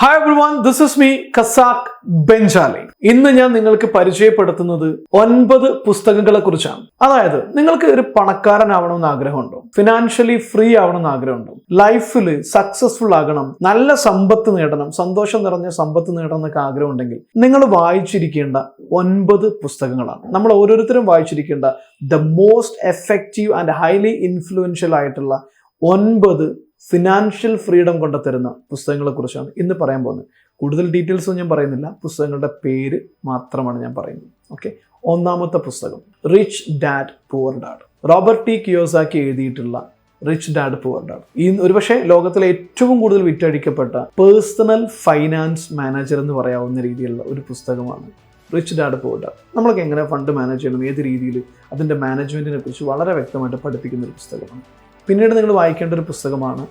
Hi everyone, this is me, Casac Benjali. ഇന്ന് ഞാൻ നിങ്ങൾക്ക് പരിചയപ്പെടുത്തുന്നത് 9 പുസ്തകങ്ങളെ കുറിച്ചാണ്. അതായത് നിങ്ങൾക്ക് ഒരു പണക്കാരനാവണമെന്ന് ആഗ്രഹമുണ്ടോ? ഫിനാൻഷ്യലി ഫ്രീ ആവണമെന്ന് ആഗ്രഹമുണ്ടോ? ലൈഫിൽ സക്സസ്ഫുൾ ആകണം, നല്ല സമ്പത്ത് നേടണം, സന്തോഷം നിറഞ്ഞ സമ്പത്ത് നേടണം എന്നൊക്കെ ആഗ്രഹമുണ്ടെങ്കിൽ നിങ്ങൾ വായിച്ചിരിക്കേണ്ട 9 പുസ്തകങ്ങളാണ്. നമ്മൾ ഓരോരുത്തരും വായിച്ചിരിക്കേണ്ട the most effective and highly influential ആയിട്ടുള്ള 9 ഫിനാൻഷ്യൽ ഫ്രീഡം കൊണ്ടുതരുന്ന പുസ്തകങ്ങളെ കുറിച്ചാണ് ഇന്ന് പറയാൻ പോകുന്നത്. കൂടുതൽ ഡീറ്റെയിൽസ് ഒന്നും ഞാൻ പറയുന്നില്ല, പുസ്തകങ്ങളുടെ പേര് മാത്രമാണ് ഞാൻ പറയുന്നത്. ഓക്കെ, ഒന്നാമത്തെ പുസ്തകം rich dad poor dad. Robert T Kiyosaki എഴുതിയിട്ടുള്ള റിച്ച് ഡാഡ് പുവർ ഡാഡ് ഈ ഒരുപക്ഷെ ലോകത്തിലെ ഏറ്റവും കൂടുതൽ വിറ്റഴിക്കപ്പെട്ട പേഴ്സണൽ ഫൈനാൻസ് മാനേജർ എന്ന് പറയാവുന്ന രീതിയിലുള്ള ഒരു പുസ്തകമാണ് റിച്ച് ഡാഡ് പുവർ ഡാഡ്. നമ്മളൊക്കെ എങ്ങനെ ഫണ്ട് മാനേജ് ചെയ്യണം, ഏത് രീതിയിൽ അതിൻ്റെ മാനേജ്മെൻറ്റിനെ കുറിച്ച് വളരെ വ്യക്തമായിട്ട് പഠിപ്പിക്കുന്ന ഒരു പുസ്തകമാണ്. പിന്നീട് നിങ്ങൾ വായിക്കേണ്ട ഒരു പുസ്തകമാണ്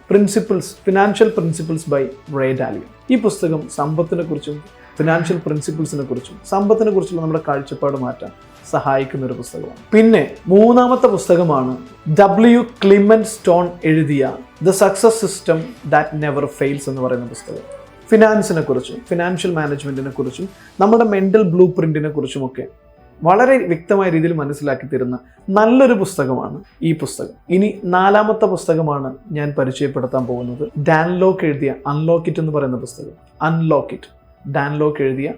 financial principles by Ray Dalio. ഈ പുസ്തകം സമ്പത്തിനെ കുറിച്ചും ഫിനാൻഷ്യൽ പ്രിൻസിപ്പിൾസിനെ കുറിച്ചും സമ്പത്തിനെ കുറിച്ചുള്ള നമ്മുടെ കാഴ്ചപ്പാട് മാറ്റാൻ സഹായിക്കുന്ന ഒരു പുസ്തകമാണ്. പിന്നെ മൂന്നാമത്തെ പുസ്തകമാണ് W. ക്ലിമന്റ് സ്റ്റോൺ എഴുതിയ the success system that never fails എന്ന് പറയുന്ന പുസ്തകം. ഫിനാൻസിനെ കുറിച്ചും ഫിനാൻഷ്യൽ മാനേജ്മെന്റിനെ കുറിച്ചും നമ്മുടെ മെന്റൽ ബ്ലൂ പ്രിന്റിനെ കുറിച്ചുമൊക്കെ വളരെ വ്യക്തമായ രീതിയിൽ മനസ്സിലാക്കി തരുന്ന നല്ലൊരു പുസ്തകമാണ് ഈ പുസ്തകം. ഇനി നാലാമത്തെ പുസ്തകമാണ് ഞാൻ പരിചയപ്പെടുത്താൻ പോകുന്നത്. ഡാൻ ലോക്ക് എഴുതിയ അൺലോക്ക് ഇറ്റ് എന്ന് പറയുന്ന പുസ്തകം. ഡാൻ ലോക്ക് എഴുതിയ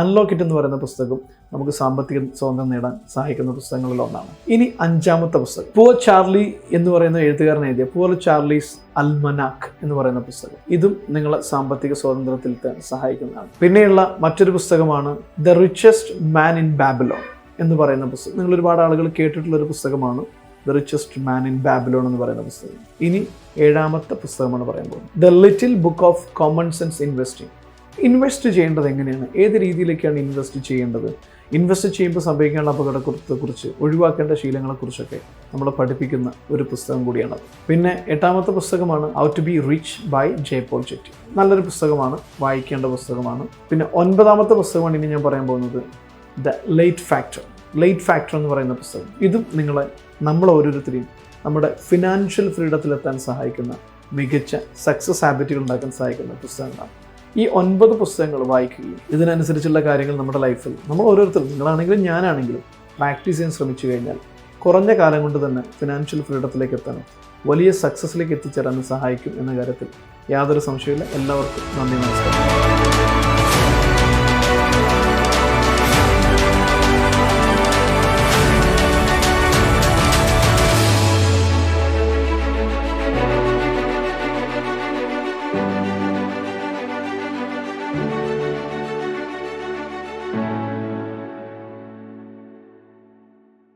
അൺലോക്ക് ഇറ്റ് എന്ന് പറയുന്ന പുസ്തകം നമുക്ക് സാമ്പത്തിക സ്വാതന്ത്ര്യം നേടാൻ സഹായിക്കുന്ന പുസ്തകങ്ങളിൽ ഒന്നാണ്. ഇനി അഞ്ചാമത്തെ പുസ്തകം പുവർ ചാർലി എന്ന് പറയുന്ന എഴുത്തുകാരൻ എഴുതിയ പുവർ ചാർലീസ് അൽമനാക്ക് എന്ന് പറയുന്ന പുസ്തകം. ഇതും നിങ്ങളെ സാമ്പത്തിക സ്വാതന്ത്ര്യത്തിൽ സഹായിക്കുന്നതാണ്. പിന്നെയുള്ള മറ്റൊരു പുസ്തകമാണ് the richest man in Babylon എന്ന് പറയുന്ന പുസ്തകം. നിങ്ങൾ ഒരുപാട് ആളുകൾ കേട്ടിട്ടുള്ള ഒരു പുസ്തകമാണ് the richest man in Babylon എന്ന് പറയുന്ന പുസ്തകം. ഇനി ഏഴാമത്തെ പുസ്തകമാണ് പറയാൻ പോകുന്നത് the little book of common sense investing. Invest ചെയ്യേണ്ടത് എങ്ങനെയാണ്, ഏത് രീതിയിലേക്കാണ് ഇൻവെസ്റ്റ് ചെയ്യേണ്ടത്, ഇൻവെസ്റ്റ് ചെയ്യുമ്പോൾ സംഭവിക്കാനുള്ള അപകടത്തെക്കുറിച്ച്, ഒഴിവാക്കേണ്ട ശീലങ്ങളെക്കുറിച്ചൊക്കെ നമ്മളെ പഠിപ്പിക്കുന്ന ഒരു പുസ്തകം കൂടിയാണത്. പിന്നെ എട്ടാമത്തെ പുസ്തകമാണ് how to be rich by J Paul Getty. നല്ലൊരു പുസ്തകമാണ്, വായിക്കേണ്ട പുസ്തകമാണ്. പിന്നെ ഒൻപതാമത്തെ പുസ്തകമാണ് ഇനി ഞാൻ പറയാൻ പോകുന്നത് ദ ലേറ്റ് ഫാക്ടർ എന്ന് പറയുന്ന പുസ്തകം. ഇതും നമ്മൾ ഓരോരുത്തരെയും നമ്മുടെ ഫിനാൻഷ്യൽ ഫ്രീഡത്തിലെത്താൻ സഹായിക്കുന്ന, മികച്ച സക്സസ് ഹാബിറ്റുകൾ ഉണ്ടാക്കാൻ സഹായിക്കുന്ന പുസ്തകങ്ങളാണ്. ഈ 9 പുസ്തകങ്ങൾ വായിക്കുകയും ഇതിനനുസരിച്ചുള്ള കാര്യങ്ങൾ നമ്മുടെ ലൈഫിൽ നമ്മൾ ഓരോരുത്തരും, നിങ്ങളാണെങ്കിലും ഞാനാണെങ്കിലും പ്രാക്ടീസ് ചെയ്യാൻ ശ്രമിച്ചു കഴിഞ്ഞാൽ കുറഞ്ഞ കാലം കൊണ്ട് തന്നെ ഫിനാൻഷ്യൽ ഫ്രീഡത്തിലേക്ക് എത്താനും വലിയ സക്സസ്സിലേക്ക് എത്തിച്ചേരാനും സഹായിക്കും എന്ന കാര്യത്തിൽ യാതൊരു സംശയമില്ല. എല്ലാവർക്കും നന്ദി, നമസ്കാരം.